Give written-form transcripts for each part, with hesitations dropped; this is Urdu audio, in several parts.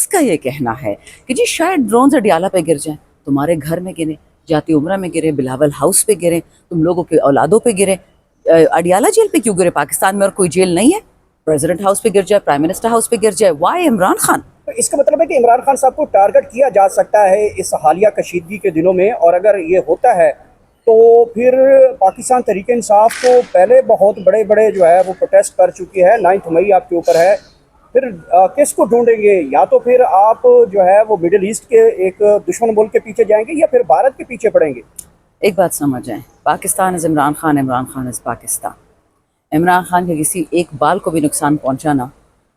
اس کا یہ کہنا ہے کہ جی شاید ڈرونز اڈیالہ پہ گر جائیں، تمہارے گھر میں گریں، جاتی عمرہ میں گریں، بلاول ہاؤس پہ گریں، تم لوگوں کے اولادوں پہ گریں۔ اڈیالہ جیل پہ کیوں گرے؟ پاکستان میں اور کوئی جیل نہیں ہے؟ پریزیڈنٹ ہاؤس پہ گر جائے، پرائم منسٹر ہاؤس پہ گر جائے، وائی عمران خان؟ تو اس کا مطلب ہے کہ عمران خان صاحب کو ٹارگٹ کیا جا سکتا ہے اس حالیہ کشیدگی کے دنوں میں، اور اگر یہ ہوتا ہے تو پھر پاکستان تحریک انصاف کو پہلے بہت بڑے بڑے جو ہے وہ پروٹیسٹ کر چکی ہے، 9 مئی آپ کے اوپر ہے، پھر کس کو ڈھونڈیں گے؟ یا تو پھر آپ جو ہے وہ مڈل ایسٹ کے ایک دشمن ملک کے پیچھے جائیں گے یا پھر بھارت کے پیچھے پڑیں گے؟ ایک بات سمجھ جائیں، پاکستان از عمران خان، عمران خان از پاکستان۔ عمران خان کے کسی ایک بال کو بھی نقصان پہنچانا،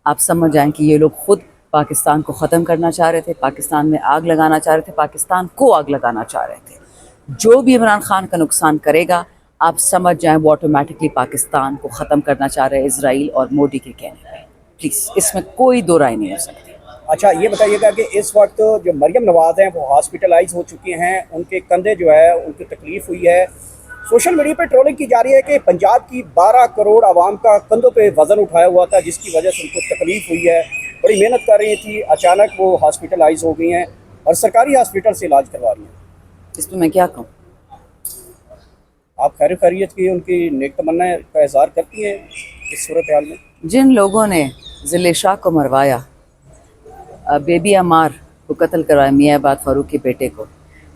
آپ سمجھ جائیں کہ یہ لوگ خود پاکستان کو ختم کرنا چاہ رہے تھے، پاکستان میں آگ لگانا چاہ رہے تھے، پاکستان کو آگ لگانا چاہ رہے تھے۔ جو بھی عمران خان کا نقصان کرے گا، آپ سمجھ جائیں وہ آٹومیٹکلی پاکستان کو ختم کرنا چاہ رہے ہیں، اسرائیل اور مودی کے کہنے پہ۔ پلیز اس میں کوئی دو رائے نہیں ہو سکتی۔ اچھا یہ بتائیے گا کہ اس وقت جو مریم نواز ہیں وہ ہاسپٹلائز ہو چکی ہیں، ان کے کندھے جو ہے ان کی تکلیف ہوئی ہے، سوشل میڈیا پہ ٹرولنگ کی جا رہی ہے کہ پنجاب کی 12 کروڑ عوام کا کندھوں پہ وزن اٹھایا ہوا تھا جس کی وجہ سے ان کو تکلیف ہوئی ہے، بڑی محنت کر رہی تھی، اچانک وہ ہاسپٹلائز ہو گئی ہیں اور سرکاری ہاسپٹل سے علاج کروا رہی ہیں۔ اس پہ میں کیا کہوں؟ آپ خیر خیریت کی ان کی نیک تمنا کا اظہار کرتی ہیں اس صورتحال میں؟ جن لوگوں نے ذل شاہ کو مروایا، بیبی عمار کو قتل کروایا، میاں آباد فاروق کے بیٹے کو،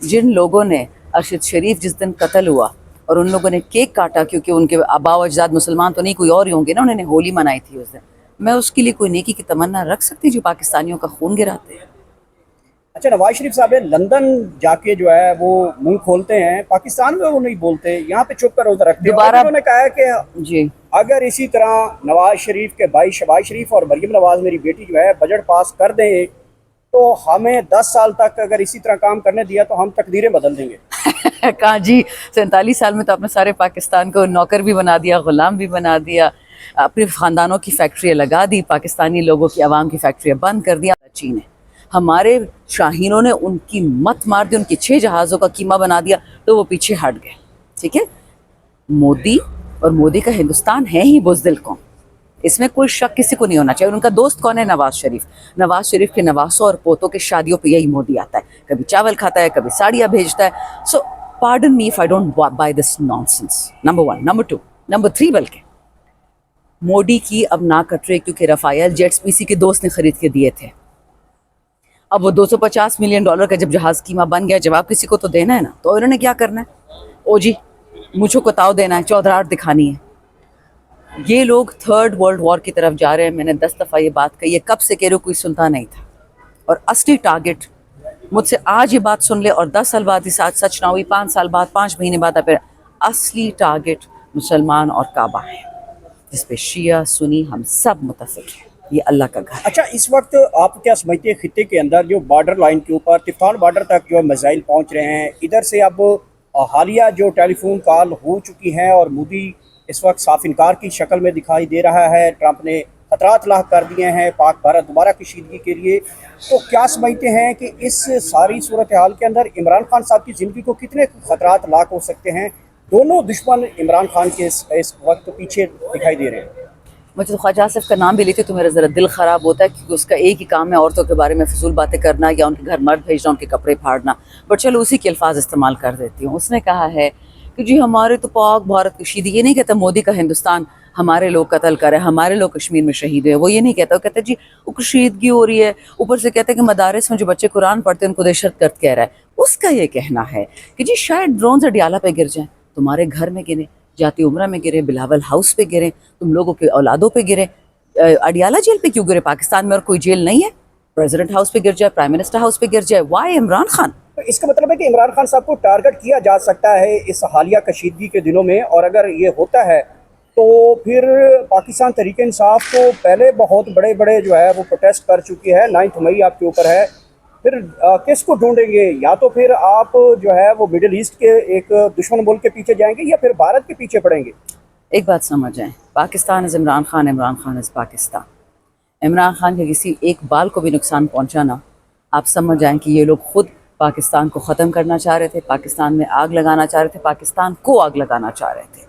جن لوگوں نے ارشد شریف جس دن قتل ہوا اور ان لوگوں نے کیک کاٹا کیونکہ ان کے آبا و اجداد مسلمان تو نہیں کوئی اور ہی ہوں گے نا، انہوں نے ہولی منائی تھی اس دن، میں اس کے لیے کوئی نیکی کی تمنا رکھ سکتی جو پاکستانیوں کا خون گراتے ہیں؟ اچھا نواز شریف صاحب لندن جا کے جو ہے وہ منہ کھولتے ہیں، پاکستان میں وہ نہیں بولتے، یہاں پہ چھپ کر روزہ رکھتے ہیں، اور انہوں نے کہا ہے کہ جی اگر اسی طرح نواز شریف کے بھائی شہباز شریف اور مریم نواز میری بیٹی جو ہے بجٹ پاس کر دیں تو ہمیں 10 سال تک اگر اسی طرح کام کرنے دیا تو ہم تقدیریں بدل دیں گے۔ کہاں جی، 47 سال میں تو آپ نے سارے پاکستان کو نوکر بھی بنا دیا، غلام بھی بنا دیا، اپنے خاندانوں کی فیکٹریاں لگا دی، پاکستانی لوگوں کی عوام کی فیکٹریاں بند کر دیا۔ چین ہے، ہمارے شاہینوں نے ان کی مت مار دی، ان کی 6 جہازوں کا قیمہ بنا دیا تو وہ پیچھے ہٹ گئے۔ ٹھیک ہے، مودی اور مودی کا ہندوستان ہے ہی بزدل قوم، اس میں کوئی شک کسی کو نہیں ہونا چاہیے۔ ان کا دوست کون ہے؟ نواز شریف۔ نواز شریف کے نواسوں اور پوتوں کے شادیوں پہ یہی مودی آتا ہے، کبھی چاول کھاتا ہے، کبھی ساڑیاں بھیجتا ہے۔ So pardon me if I don't buy this nonsense, number 1۔ Number 2، number 3 بلکہ مودی کی اب نہ کٹ رہے کیونکہ رفائل جیٹس کسی کے دوست نے خرید کے دیے تھے۔ اب وہ $250 ملین کا جب جہاز قیمہ بن گیا، جواب کسی کو تو دینا ہے نا، تو انہوں نے کیا کرنا ہے؟ او جی مجھوں کو تاؤ دینا ہے، چودراہٹ دکھانی ہے۔ یہ لوگ 3rd ورلڈ وار کی طرف جا رہے ہیں۔ میں نے 10 دفعہ یہ بات کہی ہے، کب سے کہہ رہے کوئی سنتا نہیں تھا، اور اصلی ٹارگٹ مجھ سے آج یہ بات سن لے اور 10 سال بعد اس آج سچ نہ ہوئی، 5 سال بعد، 5 مہینے بعد، پھر اصلی ٹارگٹ مسلمان اور کعبہ ہے، جس پہ شیعہ سنی ہم سب متفق ہیں، یہ اللہ کا گھر ہے۔ اچھا اس وقت آپ کیا سمجھتے ہیں خطے کے اندر جو بارڈر لائن کے اوپر تفتان بارڈر تک جو میزائل پہنچ رہے ہیں، ادھر سے اب حالیہ جو ٹیلی فون کال ہو چکی ہیں اور مودی اس وقت صاف انکار کی شکل میں دکھائی دے رہا ہے، ٹرمپ نے خطرات لاحق کر دیے ہیں پاک بھارت دوبارہ کشیدگی کے لیے، تو کیا سمجھتے ہیں کہ اس ساری صورتحال کے اندر عمران خان صاحب کی زندگی کو کتنے خطرات لاحق ہو سکتے ہیں؟ دونوں دشمن عمران خان کے اس وقت پیچھے دکھائی دے رہے ہیں۔ مجھے تو خواجہ آصف کا نام بھی لیتے تو میرا ذرا دل خراب ہوتا ہے، کیونکہ اس کا ایک ہی کام ہے عورتوں کے بارے میں فضول باتیں کرنا یا ان کے گھر مرد بھیجنا، ان کے کپڑے پھاڑنا، بٹ چلو اسی کے الفاظ استعمال کر دیتی ہوں۔ اس نے کہا ہے کہ جی ہمارے تو پاک بھارت کشیدگی، یہ نہیں کہتا مودی کا ہندوستان ہمارے لوگ قتل کرے، ہمارے لوگ کشمیر میں شہید ہوئے، وہ یہ نہیں کہتا، وہ کہتا ہے جی وہ کشیدگی ہو رہی ہے، اوپر سے کہتا ہے کہ مدارس میں جو بچے قرآن پڑھتے ہیں ان کو دہشت گرد کہہ رہا ہے۔ اس کا یہ کہنا ہے کہ جی شاید ڈرونز اڈیالہ پہ گر جائیں، تمہارے گھر میں گریں، جاتی عمرہ میں گریں، بلاول ہاؤس پہ گریں، تم لوگوں کے اولادوں پہ گریں۔ اڈیالہ جیل پہ کیوں گرے؟ پاکستان میں اور کوئی جیل نہیں ہے؟ پریزیڈنٹ ہاؤس پہ گر جائے، پرائم منسٹر ہاؤس پہ گر جائے، وائی عمران خان؟ تو اس کا مطلب ہے کہ عمران خان صاحب کو ٹارگٹ کیا جا سکتا ہے اس حالیہ کشیدگی کے دنوں میں، اور اگر یہ ہوتا ہے تو پھر پاکستان تحریک انصاف کو پہلے بہت بڑے بڑے جو ہے وہ پروٹیسٹ کر چکی ہے، 9 مئی آپ کے اوپر ہے، پھر کس کو ڈھونڈیں گے؟ یا تو پھر آپ جو ہے وہ مڈل ایسٹ کے ایک دشمن ملک کے پیچھے جائیں گے یا پھر بھارت کے پیچھے پڑیں گے؟ ایک بات سمجھ جائیں، پاکستان از عمران خان، عمران خان از پاکستان۔ عمران خان کے کسی ایک بال کو بھی نقصان پہنچانا، آپ سمجھ جائیں کہ یہ لوگ خود پاکستان کو ختم کرنا چاہ رہے تھے، پاکستان میں آگ لگانا چاہ رہے تھے، پاکستان کو آگ لگانا چاہ رہے تھے۔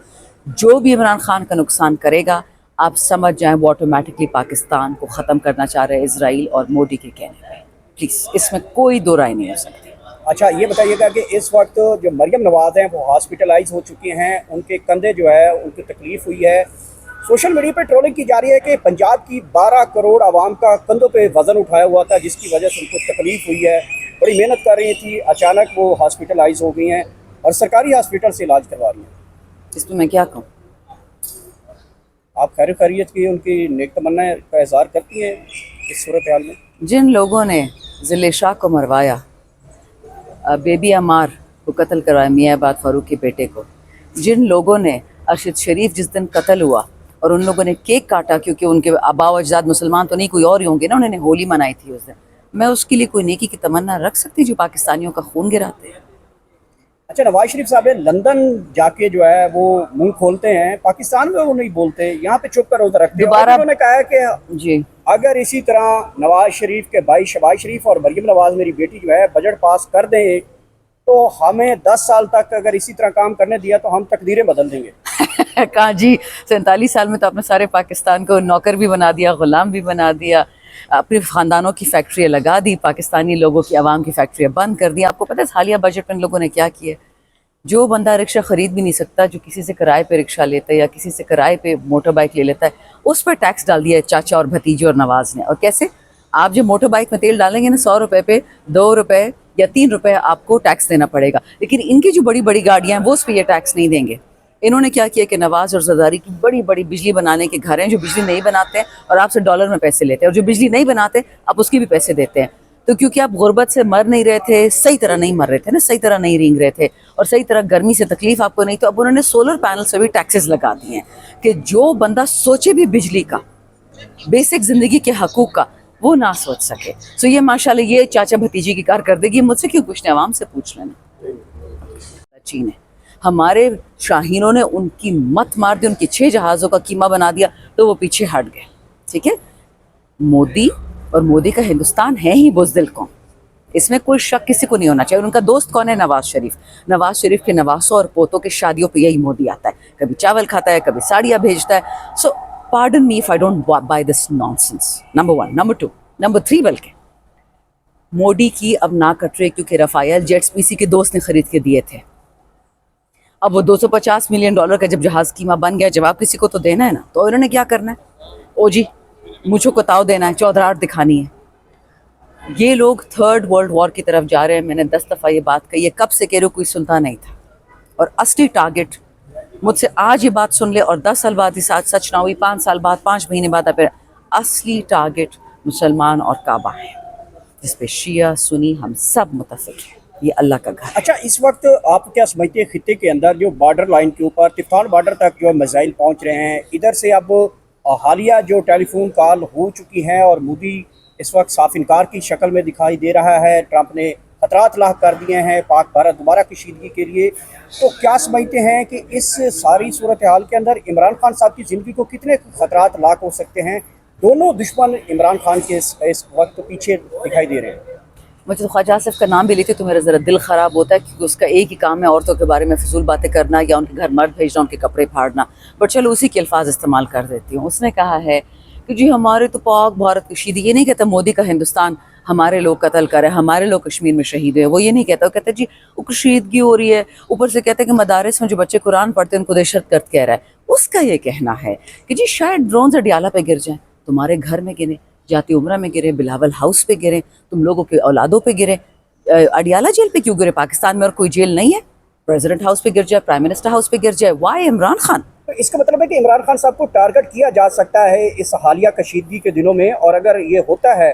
جو بھی عمران خان کا نقصان کرے گا، آپ سمجھ جائیں وہ آٹومیٹکلی پاکستان کو ختم کرنا چاہ رہے ہیں اسرائیل اور مودی کے کہنے پہ. پلیز اس میں کوئی دو رائے نہیں ہو سکتی. اچھا یہ بتائیے گا کہ اس وقت جو مریم نواز ہیں وہ ہاسپٹلائز ہو چکی ہیں، ان کے کندھے جو ہے ان کی تکلیف ہوئی ہے. سوشل میڈیا پہ ٹرولنگ کی جا رہی ہے کہ پنجاب کی 12 کروڑ عوام کا کندھوں پہ وزن اٹھایا ہوا تھا، جس کی وجہ سے ان کو تکلیف ہوئی ہے. بڑی محنت کر رہی تھی، اچانک وہ ہاسپٹلائز ہو گئی ہیں اور سرکاری ہاسپٹل سے علاج کروا رہی ہیں. اس میں میں کیا کہوں؟ آپ خیر خیریت کی ان کی نیک تمنا کا اظہار کرتی ہیں اس صورتحال میں؟ جن لوگوں نے ذل شاہ کو مروایا، بیبی عمار کو قتل کروایا، میاں آباد فاروق کے بیٹے کو، جن لوگوں نے ارشد شریف جس دن قتل ہوا اور ان لوگوں نے کیک کاٹا کیونکہ ان کے آبا و اجداد مسلمان تو نہیں کوئی اور ہی ہوں گے نا، انہوں نے ہولی منائی تھی اس دن، میں اس کے لیے کوئی نیکی کی تمنا رکھ سکتی جو پاکستانیوں کا خون گراتے ہیں؟ اچھا نواز شریف صاحب لندن جا کے جو ہے وہ منہ کھولتے ہیں، پاکستان میں وہ نہیں بولتے، یہاں پہ چپ کر روزہ رکھتے ہیں. اور انہوں نے کہا ہے کہ جی اگر اسی طرح نواز شریف کے بھائی شہباز شریف اور مریم نواز میری بیٹی جو ہے بجٹ پاس کر دیں تو ہمیں 10 سال تک اگر اسی طرح کام کرنے دیا تو ہم تقدیریں بدل دیں گے. کہاں جی 47 سال میں تو آپ نے سارے پاکستان کو نوکر بھی بنا دیا، غلام بھی بنا دیا، اپنے خاندانوں کی فیکٹریاں لگا دی، پاکستانی لوگوں کی عوام کی فیکٹریاں بند کر دی. آپ کو پتہ ہے حالیہ بجٹ میں ان لوگوں نے کیا کیا؟ جو بندہ رکشہ خرید بھی نہیں سکتا، جو کسی سے کرائے پہ رکشہ لیتا ہے یا کسی سے کرائے پہ موٹر بائک لے لیتا ہے، اس پر ٹیکس ڈال دیا ہے چاچا اور بھتیجے اور نواز نے. اور کیسے؟ آپ جو موٹر بائک میں تیل ڈالیں گے نا 100 روپے پہ 2 روپے یا 3 روپے آپ کو ٹیکس دینا پڑے گا، لیکن ان کی جو بڑی بڑی گاڑیاں ہیں وہ اس پہ یہ ٹیکس نہیں دیں گے. انہوں نے کیا کیا کہ نواز اور زرداری کی بڑی بڑی بجلی بنانے کے گھر ہیں جو بجلی نہیں بناتے ہیں اور آپ سے ڈالر میں پیسے لیتے ہیں، اور جو بجلی نہیں بناتے آپ اس کی بھی پیسے دیتے ہیں. تو کیونکہ آپ غربت سے مر نہیں رہے تھے، صحیح طرح نہیں مر رہے تھے نا، صحیح طرح نہیں رینگ رہے تھے اور صحیح طرح گرمی سے تکلیف آپ کو نہیں، تو اب انہوں نے سولر پینل سے بھی ٹیکسز لگا دیے ہیں کہ جو بندہ سوچے بھی بجلی کا، بیسک زندگی کے حقوق کا، وہ نہ سوچ سکے. سو یہ ماشاءاللہ یہ چاچا بھتیجی کی کارکردگی مجھ سے کیوں پوچھنے، عوام سے پوچھ لینا. چین ہے، ہمارے شاہینوں نے ان کی مت مار دی، ان کی 6 جہازوں کا قیمہ بنا دیا تو وہ پیچھے ہٹ گئے. ٹھیک ہے، مودی اور مودی کا ہندوستان ہے ہی بزدل قوم، اس میں کوئی شک کسی کو نہیں ہونا چاہیے. ان کا دوست کون ہے؟ نواز شریف. نواز شریف کے نواسوں اور پوتوں کے شادیوں پہ یہی مودی آتا ہے، کبھی چاول کھاتا ہے، کبھی ساڑیاں بھیجتا ہے. سو pardon me if I don't buy this nonsense. Number 1. Number 2. Number 3 بلکہ مودی کی اب نہ کٹ رہے کیونکہ رفائل جیٹس پی سی کے دوست نے خرید کے دیے تھے. اب وہ $250 ملین کا جب جہاز قیمہ بن گیا، جواب کسی کو تو دینا ہے نا، تو انہوں نے کیا کرنا ہے؟ او جی مجھوں کو تاؤ دینا ہے، چودراہٹ دکھانی ہے. یہ لوگ 3rd ورلڈ وار کی طرف جا رہے ہیں. میں نے 10 دفعہ یہ بات کہی ہے، کب سے کہہ رہے کوئی سنتا نہیں تھا. اور اصلی ٹارگٹ مجھ سے آج یہ بات سن لے اور 10 سال بعد اس آج سچ نہ ہوئی، 5 سال بعد 5 مہینے بعد پھر اصلی ٹارگٹ مسلمان اور کعبہ ہے، جس پہ شیعہ سنی ہم سب متفق ہیں، یہ اللہ کا گھر ہے. اچھا اس وقت آپ کیا سمجھتے ہیں خطے کے اندر جو بارڈر لائن کے اوپر تفتان بارڈر تک جو ہے میزائل پہنچ رہے ہیں، ادھر سے اب حالیہ جو ٹیلی فون کال ہو چکی ہیں اور مودی اس وقت صاف انکار کی شکل میں دکھائی دے رہا ہے، ٹرمپ نے خطرات لاحق کر دیے ہیں پاک بھارت دوبارہ کشیدگی کے لیے، تو کیا سمجھتے ہیں کہ اس ساری صورتحال کے اندر عمران خان صاحب کی زندگی کو کتنے خطرات لاحق ہو سکتے ہیں؟ دونوں دشمن عمران خان کے اس وقت پیچھے دکھائی دے رہے ہیں. مجھے تو خواجہ آصف کا نام بھی لیتے تو میرا ذرا دل خراب ہوتا ہے، کیونکہ اس کا ایک ہی کام ہے عورتوں کے بارے میں فضول باتیں کرنا یا ان کے گھر مرد بھیجنا، ان کے کپڑے پھاڑنا. بٹ چلو اسی کے الفاظ استعمال کر دیتی ہوں. اس نے کہا ہے کہ جی ہمارے تو پاک بھارت کشیدگی، یہ نہیں کہتا مودی کا ہندوستان ہمارے لوگ قتل کرے، ہمارے لوگ کشمیر میں شہید ہوئے، وہ یہ نہیں کہتا. وہ کہتا ہے جی وہ کشیدگی ہو رہی ہے، اوپر سے کہتا ہے کہ مدارس میں جو بچے قرآن پڑھتے ہیں ان کو دہشت گرد کہہ رہا ہے. اس کا یہ کہنا ہے کہ جی شاید ڈرونز اڈیالہ پہ گر جائیں، تمہارے گھر میں گریں، جاتی عمرہ میں گریں، بلاول ہاؤس پہ گریں، تم لوگوں کے اولادوں پہ گریں. اڈیالہ جیل پہ کیوں گرے؟ پاکستان میں اور کوئی جیل نہیں ہے؟ پریزیڈنٹ ہاؤس پہ گر جائے، پرائم منسٹر ہاؤس پہ گر جائے، وائی عمران خان؟ تو اس کا مطلب ہے کہ عمران خان صاحب کو ٹارگٹ کیا جا سکتا ہے اس حالیہ کشیدگی کے دنوں میں، اور اگر یہ ہوتا ہے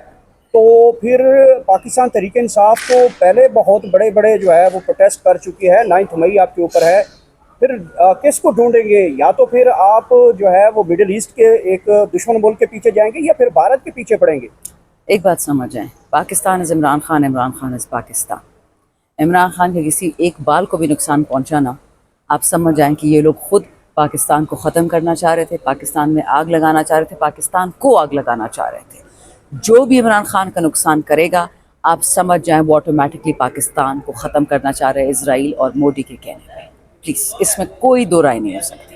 تو پھر پاکستان تحریک انصاف کو پہلے بہت بڑے بڑے جو ہے وہ پروٹیسٹ کر چکی ہے، 9 مئی آپ کے اوپر ہے، پھر کس کو ڈھونڈیں گے؟ یا تو پھر آپ جو ہے وہ مڈل ایسٹ کے ایک دشمن ملک کے پیچھے جائیں گے یا پھر بھارت کے پیچھے پڑیں گے. ایک بات سمجھ جائیں، پاکستان از عمران خان، عمران خان از پاکستان. عمران خان کے کسی ایک بال کو بھی نقصان پہنچانا، آپ سمجھ جائیں کہ یہ لوگ خود پاکستان کو ختم کرنا چاہ رہے تھے، پاکستان میں آگ لگانا چاہ رہے تھے، پاکستان کو آگ لگانا چاہ رہے تھے. جو بھی عمران خان کا نقصان کرے گا آپ سمجھ جائیں وہ آٹومیٹکلی پاکستان کو ختم کرنا چاہ رہے ہیں اسرائیل اور مودی کے کہنے پہ. پلیز اس میں کوئی دو رائے نہیں ہو سکتی.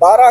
12